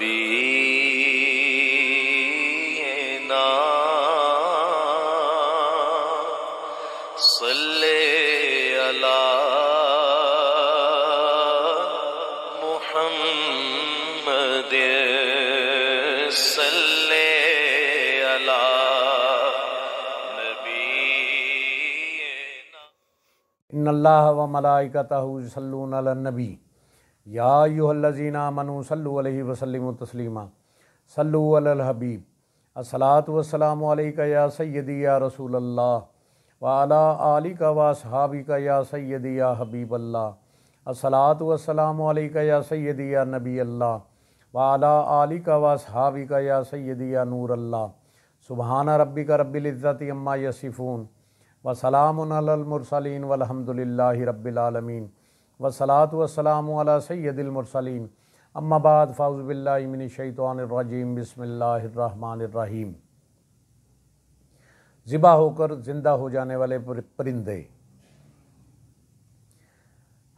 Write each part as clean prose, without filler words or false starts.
نبینا صلی علی محمد صلی علی نبینا۔ ان اللہ و ملائکتہ یصلون علی النبی یا ایھا الذین آمنوا صلوا علیہ وسلموا تسلیما۔ صلوا علی الحبیب الصلاۃ والسلام علیک یا سیدی یا رسول اللہ وعلی آلک و اصحابک یا سیدی یا حبیب اللہ۔ الصلاۃ والسلام علیک یا سیدی یا نبی اللہ وعلی آلک و اصحابک یا سیدی یا نور اللہ۔ سبحان ربک رب العزۃ عما یصفون وسلام علی المرسلین والحمد للہ رب العالمین والصلاۃ والسلام علی سید المرسلین۔ اما بعد فاعوذ باللہ من الشیطان الرجیم بسم اللہ الرحمن الرحیم۔ ذبح ہو کر زندہ ہو جانے والے پرندے۔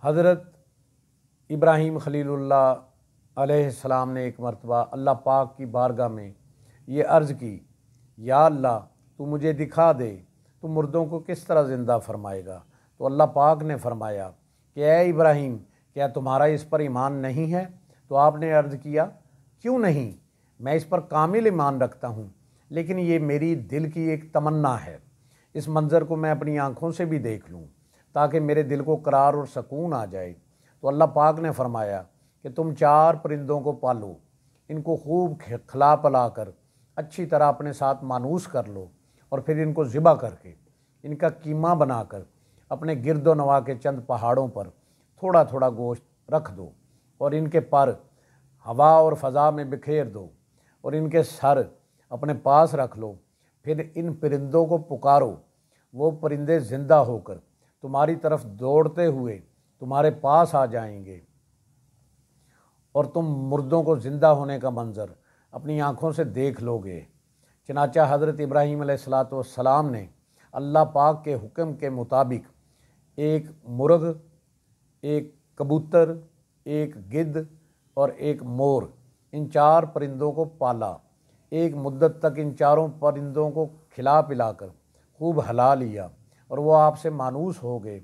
حضرت ابراہیم خلیل اللہ علیہ السلام نے ایک مرتبہ اللہ پاک کی بارگاہ میں یہ عرض کی، یا اللہ تو مجھے دکھا دے تو مردوں کو کس طرح زندہ فرمائے گا۔ تو اللہ پاک نے فرمایا کہ اے ابراہیم، کیا تمہارا اس پر ایمان نہیں ہے؟ تو آپ نے عرض کیا، کیوں نہیں، میں اس پر کامل ایمان رکھتا ہوں، لیکن یہ میری دل کی ایک تمنا ہے، اس منظر کو میں اپنی آنکھوں سے بھی دیکھ لوں تاکہ میرے دل کو قرار اور سکون آ جائے۔ تو اللہ پاک نے فرمایا کہ تم 4 پرندوں کو پالو، ان کو خوب کھلا پلا کر اچھی طرح اپنے ساتھ مانوس کر لو، اور پھر ان کو ذبح کر کے ان کا قیمہ بنا کر اپنے گرد و نواح کے چند پہاڑوں پر تھوڑا تھوڑا گوشت رکھ دو، اور ان کے پر ہوا اور فضا میں بکھیر دو، اور ان کے سر اپنے پاس رکھ لو۔ پھر ان پرندوں کو پکارو، وہ پرندے زندہ ہو کر تمہاری طرف دوڑتے ہوئے تمہارے پاس آ جائیں گے، اور تم مردوں کو زندہ ہونے کا منظر اپنی آنکھوں سے دیکھ لو گے۔ چنانچہ حضرت ابراہیم علیہ السلام نے اللہ پاک کے حکم کے مطابق ایک مرغ، ایک کبوتر، ایک گدھ اور ایک مور، ان 4 پرندوں کو پالا۔ ایک مدت تک ان 4 پرندوں کو کھلا پلا کر خوب ہلا لیا، اور وہ آپ سے مانوس ہو گئے۔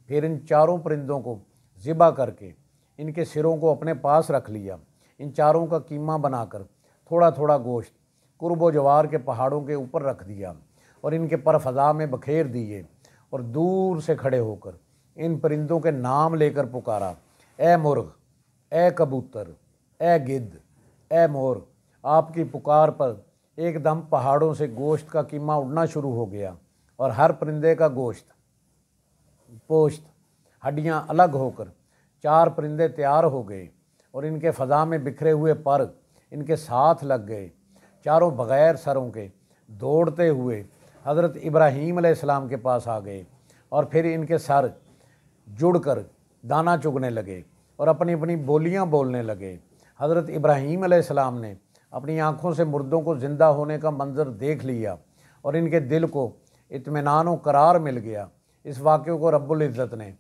پھر ان 4 پرندوں کو ذبح کر کے ان کے سروں کو اپنے پاس رکھ لیا۔ ان 4 کا قیمہ بنا کر تھوڑا تھوڑا گوشت قرب و جوار کے پہاڑوں کے اوپر رکھ دیا، اور ان کے پر فضا میں بکھیر دیے، اور دور سے کھڑے ہو کر ان پرندوں کے نام لے کر پکارا، اے مرغ، اے کبوتر، اے گدھ، اے مور۔ آپ کی پکار پر ایک دم پہاڑوں سے گوشت کا قیمہ اڑنا شروع ہو گیا، اور ہر پرندے کا گوشت، پوشت، ہڈیاں الگ ہو کر 4 پرندے تیار ہو گئے، اور ان کے فضا میں بکھرے ہوئے پر ان کے ساتھ لگ گئے، 4 بغیر سروں کے دوڑتے ہوئے حضرت ابراہیم علیہ السلام کے پاس آ گئے، اور پھر ان کے سر جڑ کر دانہ چگنے لگے اور اپنی اپنی بولیاں بولنے لگے۔ حضرت ابراہیم علیہ السلام نے اپنی آنکھوں سے مردوں کو زندہ ہونے کا منظر دیکھ لیا، اور ان کے دل کو اطمینان و قرار مل گیا۔ اس واقعے کو رب العزت نے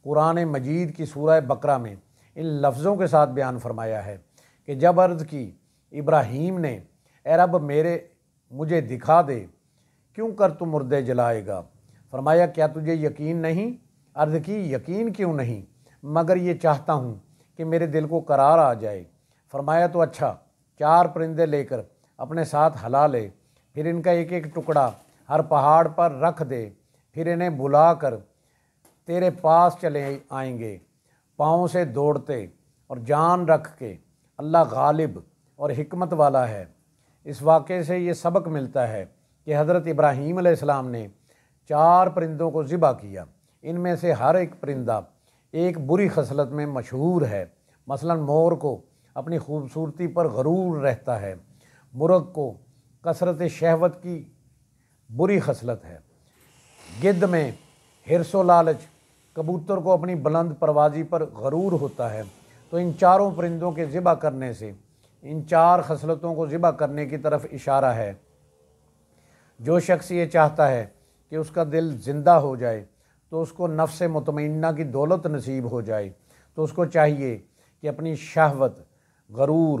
قرآن مجید کی سورہ بقرہ میں ان لفظوں کے ساتھ بیان فرمایا ہے کہ جب عرض کی ابراہیم نے، اے رب مجھے دکھا دے، کیوں کر تو مردے جلائے گا؟ فرمایا، کیا تجھے یقین نہیں؟ عرض کی، یقین کیوں نہیں، مگر یہ چاہتا ہوں کہ میرے دل کو قرار آ جائے۔ فرمایا، تو اچھا 4 پرندے لے کر اپنے ساتھ ہلا لے، پھر ان کا ایک ایک ٹکڑا ہر پہاڑ پر رکھ دے، پھر انہیں بلا کر تیرے پاس چلے آئیں گے، پاؤں سے دوڑتے اور جان رکھ کے۔ اللہ غالب اور حکمت والا ہے۔ اس واقعے سے یہ سبق ملتا ہے کہ حضرت ابراہیم علیہ السلام نے 4 پرندوں کو ذبح کیا۔ ان میں سے ہر ایک پرندہ ایک بری خصلت میں مشہور ہے۔ مثلا مور کو اپنی خوبصورتی پر غرور رہتا ہے، مرغ کو کثرت شہوت کی بری خصلت ہے، گدھ میں حرص و لالچ، کبوتر کو اپنی بلند پروازی پر غرور ہوتا ہے۔ تو ان 4 پرندوں کے ذبح کرنے سے ان 4 خصلتوں کو ذبح کرنے کی طرف اشارہ ہے۔ جو شخص یہ چاہتا ہے کہ اس کا دل زندہ ہو جائے تو اس کو نفس مطمئنہ کی دولت نصیب ہو جائے، تو اس کو چاہیے کہ اپنی شہوت، غرور،